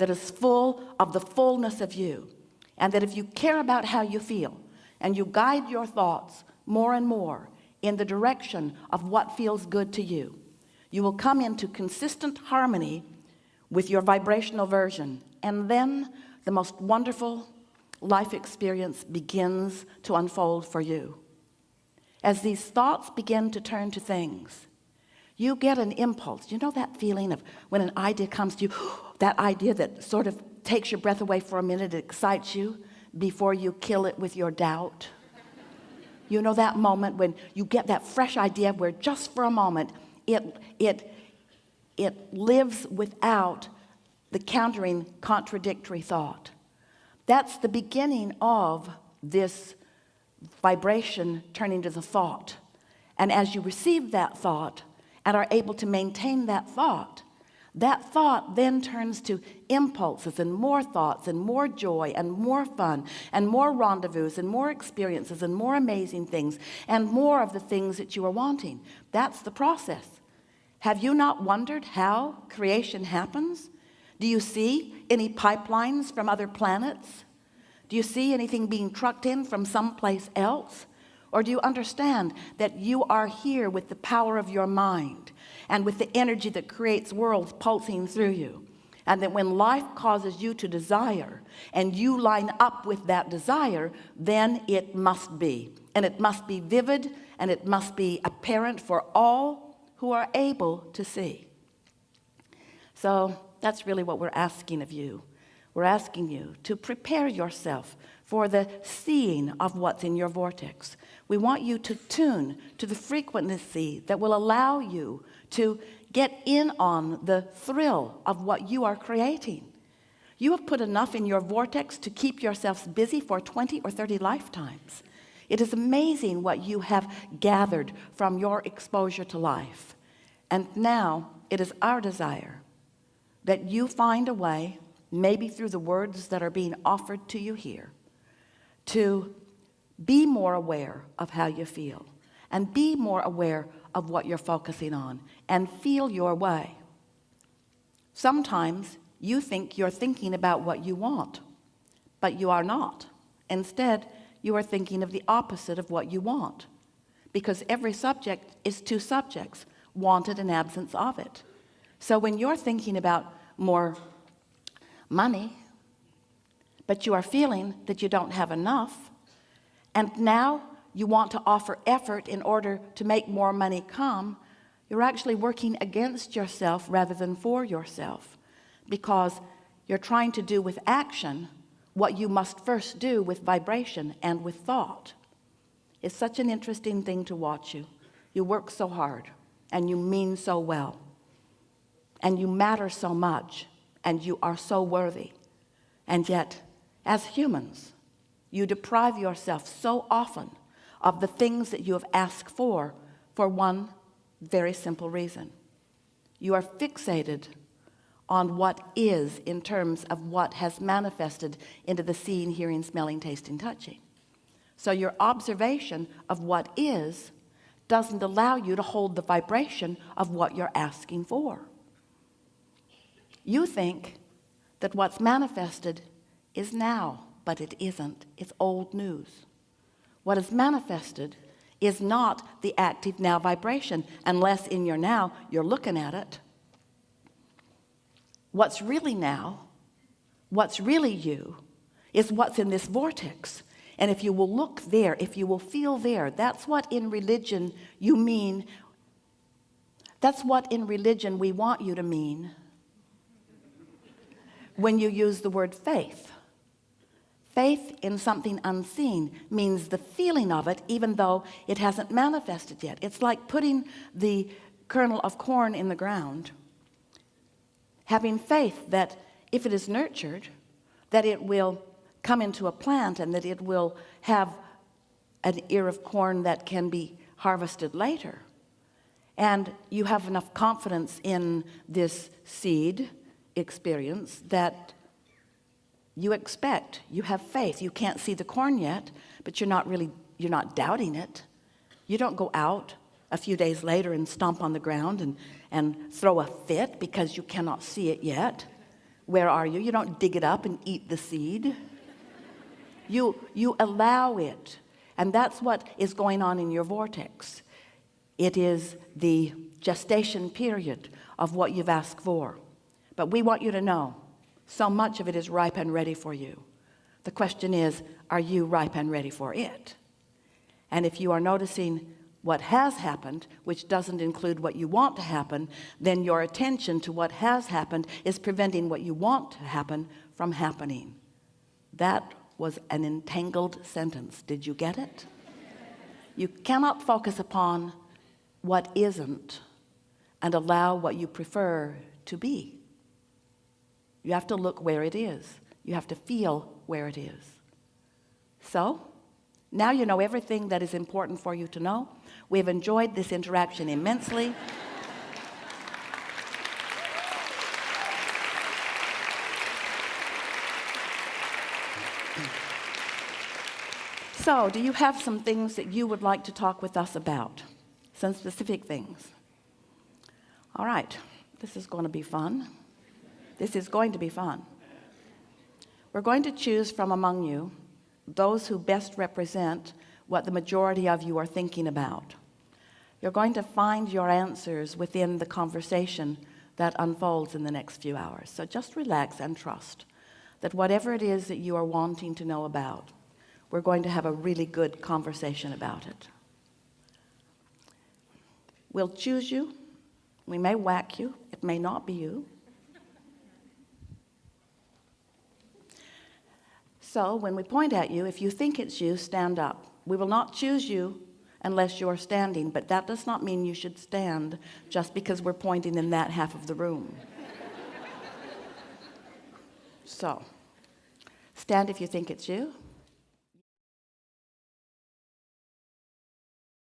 that is full of the fullness of you, and that if you care about how you feel and you guide your thoughts more and more in the direction of what feels good to you, you will come into consistent harmony with your vibrational version, and then the most wonderful life experience begins to unfold for you. As these thoughts begin to turn to things, you get an impulse. You know that feeling of when an idea comes to you, that idea that sort of takes your breath away for a minute, it excites you before you kill it with your doubt. You know that moment when you get that fresh idea where just for a moment it lives without the countering contradictory thought. That's the beginning of this vibration turning to the thought. And as you receive that thought and are able to maintain that thought then turns to impulses and more thoughts and more joy and more fun and more rendezvous and more experiences and more amazing things and more of the things that you are wanting. That's the process. Have you not wondered how creation happens? Do you see any pipelines from other planets? Do you see anything being trucked in from someplace else? Or do you understand that you are here with the power of your mind and with the energy that creates worlds pulsing through you? And that when life causes you to desire and you line up with that desire, then it must be. And it must be vivid and it must be apparent for all who are able to see. So that's really what we're asking of you. We're asking you to prepare yourself for the seeing of what's in your vortex. We want you to tune to the frequency that will allow you to get in on the thrill of what you are creating. You have put enough in your vortex to keep yourselves busy for 20 or 30 lifetimes. It is amazing what you have gathered from your exposure to life. And now it is our desire that you find a way, maybe through the words that are being offered to you here, to be more aware of how you feel and be more aware of what you're focusing on and feel your way. Sometimes you think you're thinking about what you want, but you are not. Instead, you are thinking of the opposite of what you want, because every subject is two subjects, wanted and absence of it. So when you're thinking about more money, but you are feeling that you don't have enough, and now you want to offer effort in order to make more money come, you're actually working against yourself rather than for yourself, because you're trying to do with action what you must first do with vibration and with thought. It's such an interesting thing to watch you. You work so hard and you mean so well and you matter so much and you are so worthy, and yet as humans you deprive yourself so often of the things that you have asked for one very simple reason. You are fixated on what is in terms of what has manifested into the seeing, hearing, smelling, tasting, touching. So your observation of what is doesn't allow you to hold the vibration of what you're asking for. You think that what's manifested is now, but it isn't. It's old news. What is manifested is not the active now vibration, unless in your now you're looking at it. What's really now, what's really you, is what's in this vortex. And if you will look there, if you will feel there, that's what in religion you mean. That's what in religion we want you to mean when you use the word faith. Faith in something unseen means the feeling of it, even though it hasn't manifested yet. It's like putting the kernel of corn in the ground, having faith that if it is nurtured, that it will come into a plant and that it will have an ear of corn that can be harvested later. And you have enough confidence in this seed experience that you expect, you have faith. You can't see the corn yet, but you're not doubting it. You don't go out a few days later and stomp on the ground and throw a fit because you cannot see it yet. where are you? You don't dig it up and eat the seed. You allow it. And that's what is going on in your vortex. It is the gestation period of what you've asked for. But we want you to know, so much of it is ripe and ready for you. The question is, are you ripe and ready for it? And if you are noticing what has happened, which doesn't include what you want to happen, then your attention to what has happened is preventing what you want to happen from happening. That was an entangled sentence. Did you get it? You cannot focus upon what isn't and allow what you prefer to be. You have to look where it is. You have to feel where it is. So, now you know everything that is important for you to know. We've enjoyed this interaction immensely. So, do you have some things that you would like to talk with us about? Some specific things? All right, this is going to be fun. This is going to be fun. We're going to choose from among you those who best represent what the majority of you are thinking about. You're going to find your answers within the conversation that unfolds in the next few hours. So just relax and trust that whatever it is that you are wanting to know about, we're going to have a really good conversation about it. We'll choose you. We may whack you. It may not be you. So when we point at you, if you think it's you, stand up. We will not choose you unless you're standing, but that does not mean you should stand just because we're pointing in that half of the room. So, stand if you think it's you.